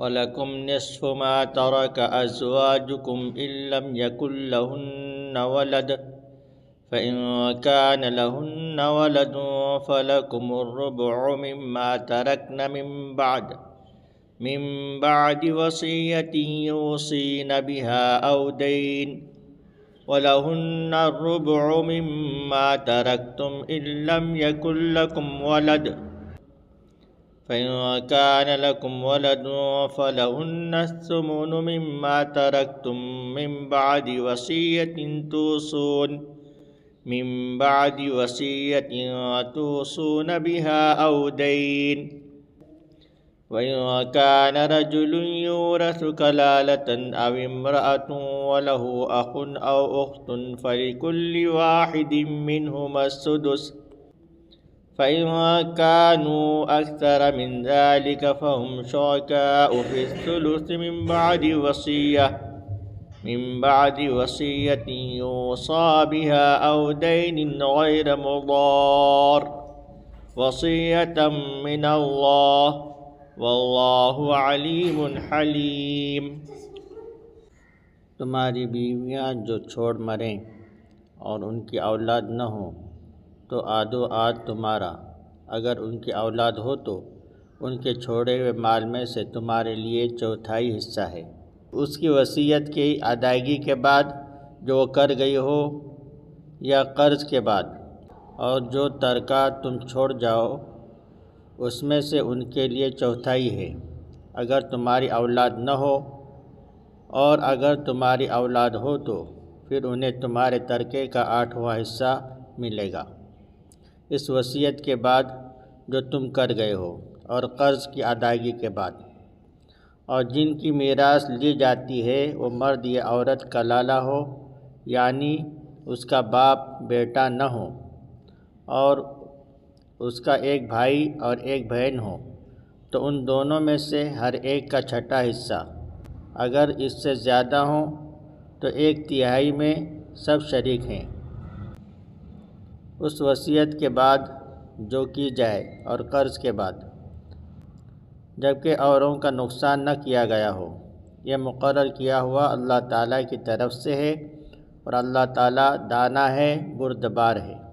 वलकुम निस्फ़ु मा तरक अज़वाजुकुम इल्लम यकुल लहुन्न वलद फ़इन कान लहुन्न वलदुन फ़लकुमुर रुबउ मिम्मा तरकन मिन बअदि वसिय्यतिन यूसीन बिहा औ दैन वलहुन्न रुबउ मिम्मा तरक्तुम इल्लम यकुल लकुम वलद फ़इन कान लकुम वलदुन फ़लहुन्न अस्सुमुनु मिम्मा तरक्तुम मिन बअदि वसिय्यतिन तूसून बिहा औ दैन वइन कान रजुलुन यूरथु कलालतन अव इम्रअतुन वलहु अखुन औ उख्तुन फलिकुल्लि वाहिदिन मिनहुमा अस्सुदुस फ़इन कानू अक्सर मिन ज़ालिक फ़हुम शुरकाउ फ़िस्सुलुसि मिन बअदि वसिय्यतिन यूसा बिहा औ दैनिन गैर मुदार वसिय्यतम मिनल्लाह वल्लाहु अलीमुन हलीम। तुम्हारी बीवियाँ जो छोड़ मरें और उनकी औलाद न हो तो आदो आद तुम्हारा, अगर उनकी औलाद हो तो उनके छोड़े हुए माल में से तुम्हारे लिए चौथाई हिस्सा है, उसकी वसीयत की अदायगी के बाद जो वो कर गई हो या कर्ज के बाद, और जो तरका तुम छोड़ जाओ उसमें से उनके लिए चौथाई है अगर तुम्हारी औलाद न हो, और अगर तुम्हारी औलाद हो तो फिर उन्हें तुम्हारे तरके का 8वां हिस्सा मिलेगा इस वसीयत के बाद जो तुम कर गए हो और कर्ज की अदायगी के बाद। और जिनकी मीरास ली जाती है वो मर्द या औरत कलाला हो, यानी उसका बाप बेटा न हो और उसका एक भाई और एक बहन हो, तो उन दोनों में से हर एक का छठा हिस्सा। अगर इससे ज़्यादा हो तो 1/3 में सब शरीक हैं उस वसीयत के बाद जो की जाए और कर्ज के बाद, जबकि औरों का नुकसान न किया गया हो। यह मुकर्रर किया हुआ अल्लाह ताला की तरफ से है और अल्लाह ताला दाना है, बुर्दबार है।